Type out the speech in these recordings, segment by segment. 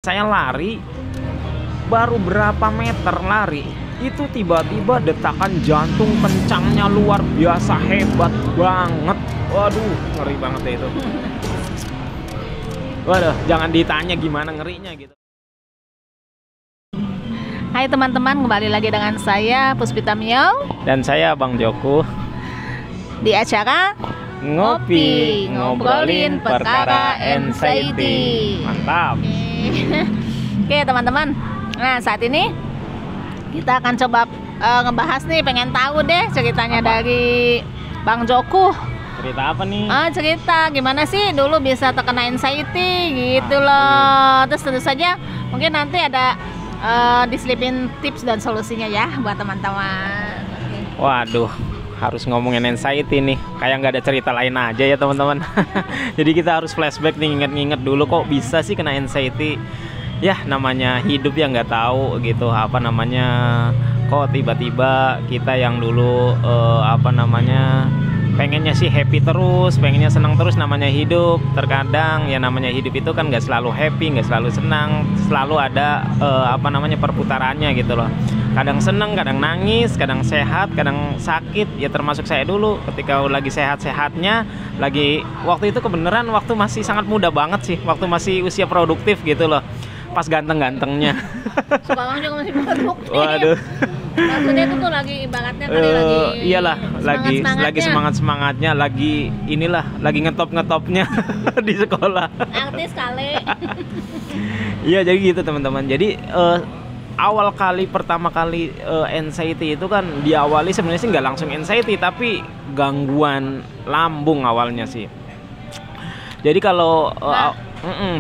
Saya lari, baru berapa meter lari, itu tiba-tiba detakan jantung kencangnya luar biasa, hebat banget. Waduh, ngeri banget ya itu. Waduh, jangan ditanya gimana ngerinya gitu. Hai teman-teman, kembali lagi dengan saya Puspita Miao Dan saya Bang Joko di acara Ngopi, ngobrolin perkara anxiety. Mantap. Oke teman-teman, nah saat ini kita akan coba ngebahas nih, pengen tahu deh ceritanya dari Bang Joko. Cerita apa nih? Cerita gimana sih dulu bisa terkena anxiety gitu loh. Terus tentu saja mungkin nanti ada diselipin tips dan solusinya ya buat teman-teman. Waduh, harus ngomongin anxiety nih, kayak nggak ada cerita lain aja ya teman-teman. Jadi kita harus flashback nih, nginget-nginget dulu kok bisa sih kena anxiety. Ya namanya hidup ya, nggak tahu gitu apa namanya, kok tiba-tiba kita yang dulu pengennya sih happy terus, pengennya senang terus, namanya hidup. Terkadang ya namanya hidup itu kan nggak selalu happy, nggak selalu senang, selalu ada perputarannya gitu loh. Kadang seneng, kadang nangis, kadang sehat, kadang sakit. Ya termasuk saya dulu ketika lagi sehat-sehatnya, lagi waktu itu kebenaran waktu masih sangat muda banget sih, waktu masih usia produktif gitu loh, pas ganteng-gantengnya. Sekarang juga masih produktif. Waduh. Maksudnya itu tuh lagi ibaratnya tadi lagi iyalah, lagi semangat-semangatnya, lagi inilah, lagi ngetop-ngetopnya di sekolah. Artis kali. Iya, jadi gitu teman-teman. Jadi awal kali, pertama kali anxiety itu kan diawali sebenarnya sih nggak langsung anxiety, tapi gangguan lambung awalnya sih. Jadi kalau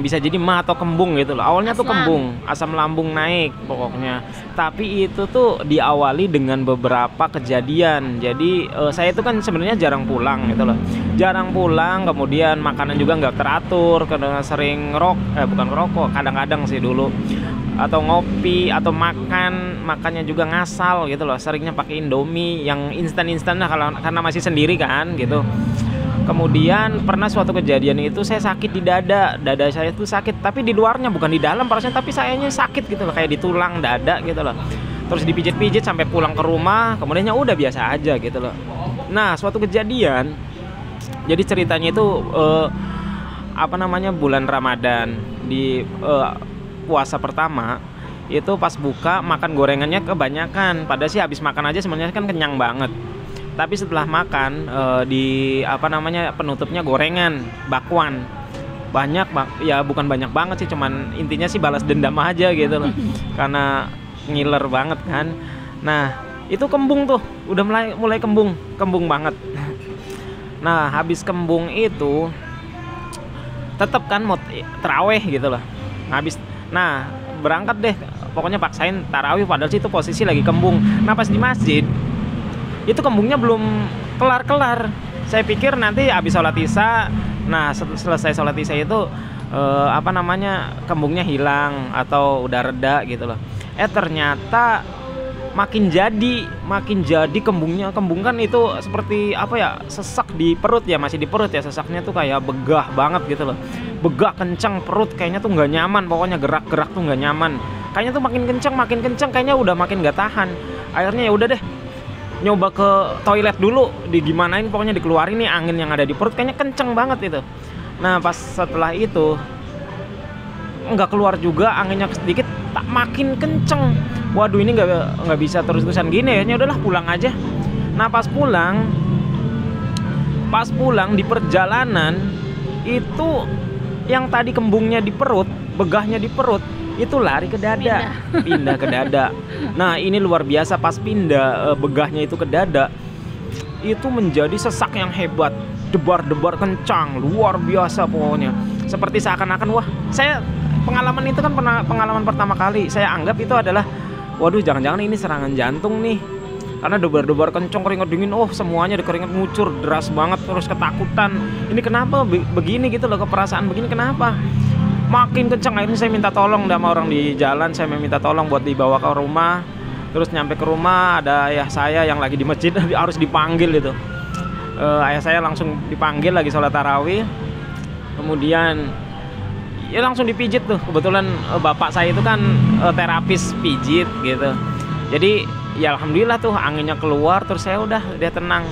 bisa jadi mah atau kembung gitu loh. Awalnya tuh kembung, asam lambung naik pokoknya. Tapi itu tuh diawali dengan beberapa kejadian. Jadi saya itu kan sebenarnya jarang pulang gitu loh. Jarang pulang, kemudian makanan juga nggak teratur, karena sering bukan ngerokok, kadang-kadang sih dulu. Atau ngopi atau makannya juga ngasal gitu loh. Seringnya pakai Indomie yang instan-instan lah, karena masih sendiri kan gitu. Kemudian pernah suatu kejadian itu saya sakit di dada saya tuh sakit, tapi di luarnya bukan di dalam perasaan, tapi sayanya sakit gitu loh, kayak di tulang dada gitu loh. Terus dipijit-pijit sampai pulang ke rumah, kemudiannya udah biasa aja gitu loh. Nah suatu kejadian, jadi ceritanya itu bulan Ramadan di puasa pertama itu, pas buka makan gorengannya kebanyakan. Padahal sih habis makan aja sebenarnya kan kenyang banget. Tapi setelah makan penutupnya gorengan, bakwan. Banyak ya, bukan banyak banget sih, cuman intinya sih balas dendam aja gitu loh. Karena ngiler banget kan. Nah, itu kembung tuh, udah mulai kembung banget. Nah, habis kembung itu tetap kan mau taraweh gitu loh. Nah, berangkat deh, pokoknya paksain tarawih, padahal sih itu posisi lagi kembung. Nah, pas di masjid itu kembungnya belum kelar-kelar. Saya pikir nanti habis sholat isya, nah selesai sholat isya itu kembungnya hilang atau udah reda gitu loh. Ternyata makin jadi kembungnya. Kembung kan itu seperti sesak di perut ya, masih di perut ya, sesaknya tuh kayak begah banget gitu loh. Begah kencang perut, kayaknya tuh nggak nyaman, pokoknya gerak-gerak tuh nggak nyaman. Kayaknya tuh makin kencang, kayaknya udah makin nggak tahan. Akhirnya ya udah deh, nyoba ke toilet dulu, digimanain pokoknya dikeluarin nih angin yang ada di perut, kayaknya kenceng banget itu. Nah pas setelah itu nggak keluar juga anginnya, sedikit tak makin kenceng. Waduh, ini nggak bisa terus-terusan gini ya, udahlah pulang aja. Nah pas pulang di perjalanan itu, yang tadi kembungnya di perut, begahnya di perut, itu lari ke dada, pindah ke dada. Nah ini luar biasa, pas pindah begahnya itu ke dada, itu menjadi sesak yang hebat, debar-debar kencang, luar biasa pokoknya. Seperti seakan-akan, wah, saya pengalaman itu kan pengalaman pertama kali. Saya anggap itu adalah, waduh jangan-jangan ini serangan jantung nih, karena debar-debar kencang, keringat dingin, semuanya keringat ngucur deras banget, terus ketakutan. Ini kenapa begini gitu loh, keperasaan begini kenapa? Makin kencang, akhirnya saya minta tolong sama orang di jalan, saya minta tolong buat dibawa ke rumah. Terus nyampe ke rumah, ada ayah saya yang lagi di masjid, harus dipanggil itu. Ayah saya langsung dipanggil lagi sholat tarawih. Kemudian ya langsung dipijit tuh. Kebetulan bapak saya itu kan terapis pijit gitu. Jadi ya alhamdulillah tuh anginnya keluar, terus saya udah tenang.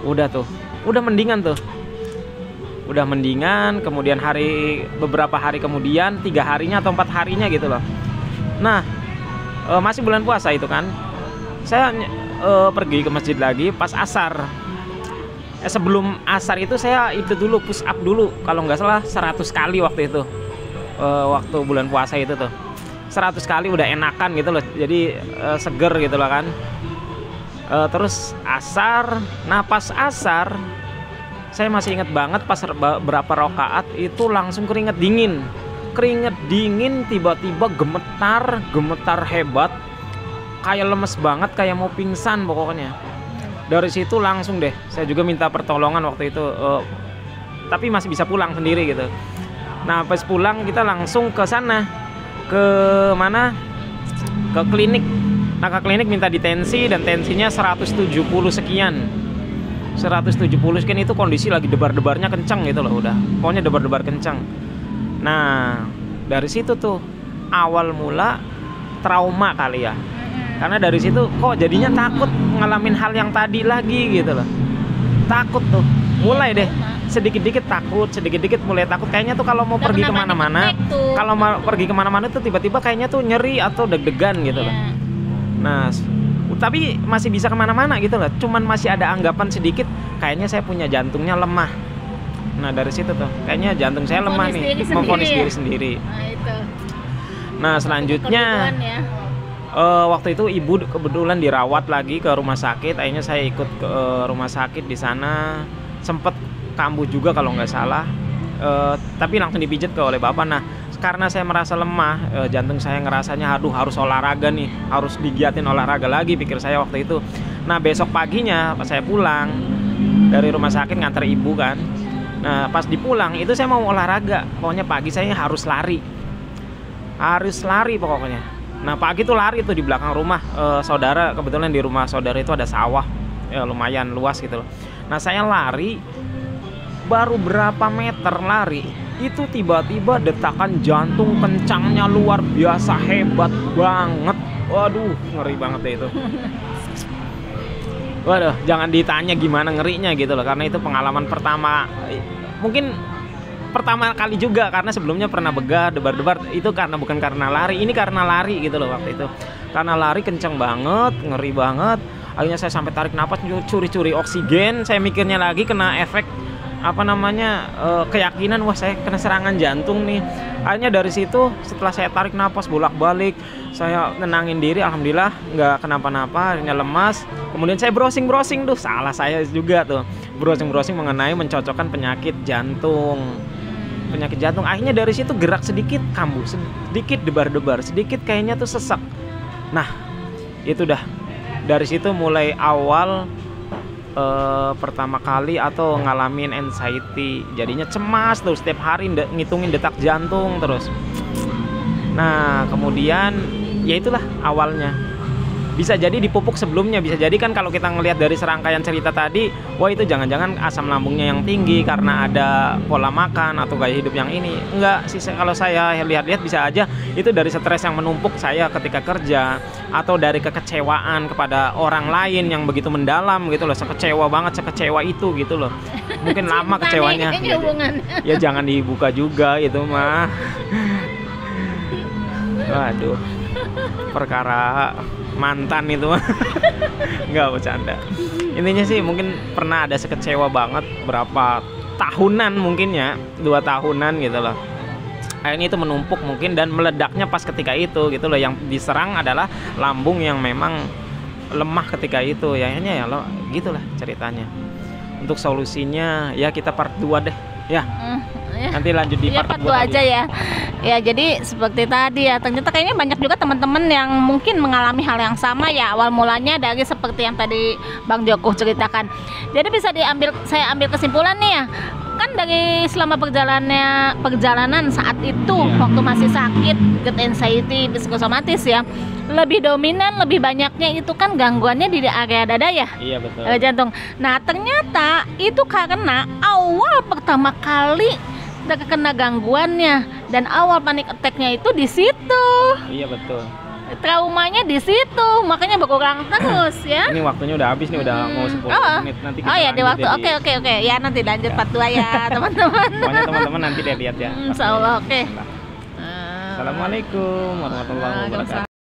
Udah tuh, udah mendingan tuh. Udah mendingan, kemudian beberapa hari kemudian, 3 harinya atau 4 harinya gitu loh. Nah, masih bulan puasa itu kan. Saya pergi ke masjid lagi pas asar. Sebelum asar itu saya itu dulu push up dulu, kalau nggak salah 100 kali waktu itu. Waktu bulan puasa itu tuh 100 kali udah enakan gitu loh, jadi seger gitu loh kan. Terus asar, nah pas asar saya masih ingat banget pas berapa rakaat itu langsung keringet dingin tiba-tiba gemetar hebat, kayak lemes banget, kayak mau pingsan pokoknya. Dari situ langsung deh saya juga minta pertolongan waktu itu, tapi masih bisa pulang sendiri gitu. Nah pas pulang kita langsung ke sana, ke mana, ke klinik. Nah ke klinik minta ditensi, dan tensinya 170 sekian. 170 sekian itu kondisi lagi debar-debarnya kencang gitu loh, udah pokoknya debar-debar kencang. Nah dari situ tuh awal mula trauma kali ya, karena dari situ kok jadinya takut ngalamin hal yang tadi lagi gitu loh. Takut tuh mulai deh sedikit-dikit mulai takut. Kayaknya tuh kalau mau pergi kemana-mana, tuh tiba-tiba kayaknya tuh nyeri atau deg-degan gitu loh. Nah tapi masih bisa kemana-mana gitu loh, cuman masih ada anggapan sedikit kayaknya saya punya jantungnya lemah. Nah dari situ tuh kayaknya jantung saya lemah nih, memvonis diri sendiri. Nah itu. Nah selanjutnya waktu itu ibu kebetulan dirawat lagi ke rumah sakit. Akhirnya saya ikut ke rumah sakit. Di sana sempet kambuh juga kalau nggak salah, tapi langsung dipijit oleh bapak. Nah karena saya merasa lemah, jantung saya ngerasanya aduh harus olahraga nih, harus digiatin olahraga lagi, pikir saya waktu itu. Nah besok paginya pas saya pulang dari rumah sakit nganter ibu kan, nah pas dipulang itu saya mau olahraga, pokoknya pagi saya harus lari pokoknya. Nah pagi tuh lari tuh di belakang rumah saudara, kebetulan di rumah saudara itu ada sawah ya, lumayan luas gitu loh. Nah saya lari, baru berapa meter lari itu tiba-tiba detakan jantung kencangnya luar biasa, hebat banget. Waduh ngeri banget deh itu. Waduh jangan ditanya gimana ngerinya gitu loh, karena itu pengalaman pertama, mungkin pertama kali juga, karena sebelumnya pernah debar-debar itu bukan karena lari, ini karena lari gitu loh waktu itu. Karena lari kencang banget, ngeri banget. Akhirnya saya sampai tarik napas, curi-curi oksigen. Saya mikirnya lagi kena efek keyakinan, wah saya kena serangan jantung nih. Akhirnya dari situ setelah saya tarik napas bolak-balik, saya nenangin diri, alhamdulillah nggak kenapa-napa. Akhirnya lemas. Kemudian saya browsing tuh, salah saya juga tuh, browsing mengenai mencocokkan penyakit jantung. Akhirnya dari situ gerak sedikit kambuh, sedikit debar-debar, sedikit kayaknya tuh sesak. Nah itu dah, dari situ mulai awal pertama kali atau ngalamin anxiety, jadinya cemas tuh setiap hari ngitungin detak jantung terus. Nah kemudian ya itulah awalnya. Bisa jadi dipupuk sebelumnya, bisa jadi kan kalau kita ngelihat dari serangkaian cerita tadi, wah itu jangan-jangan asam lambungnya yang tinggi karena ada pola makan atau gaya hidup yang ini. Enggak sih, kalau saya lihat-lihat bisa aja itu dari stres yang menumpuk saya ketika kerja, atau dari kekecewaan kepada orang lain yang begitu mendalam gitu loh, sekecewa itu gitu loh. Mungkin lama kecewanya. Ya jangan dibuka juga itu mah. Waduh, perkara mantan itu mah. Nggak bercanda. Intinya sih mungkin pernah ada sekecewa banget berapa tahunan, mungkin ya 2 tahunan gitu loh. Akhirnya itu menumpuk mungkin, dan meledaknya pas ketika itu gitu loh. Yang diserang adalah lambung yang memang lemah ketika itu. Ya akhirnya ya lo gitulah ceritanya. Untuk solusinya ya kita part 2 deh ya. Nanti lanjut di part 2 aja ya. Ya jadi seperti tadi ya, ternyata kayaknya banyak juga teman-teman yang mungkin mengalami hal yang sama ya. Awal mulanya dari seperti yang tadi Bang Joko ceritakan. Jadi bisa saya ambil kesimpulan nih ya. Kan dari selama perjalanan saat itu waktu masih sakit, get anxiety, psikosomatis ya, lebih dominan, lebih banyaknya itu kan gangguannya di area dada ya. Iya betul. Area jantung. Nah ternyata itu karena awal pertama kali terkena gangguannya, dan awal panic attack-nya itu di situ. Iya betul. Traumanya di situ, makanya berulang terus ya. Ini waktunya udah habis nih, udah mau 10 menit. Nanti kita Oh ya, di lanjut waktu. ya Oke. Ya nanti lanjut part 2 ya, teman-teman. Pokoknya teman-teman nanti lihat ya. Insya Allah, oke. Assalamualaikum warahmatullahi wabarakatuh.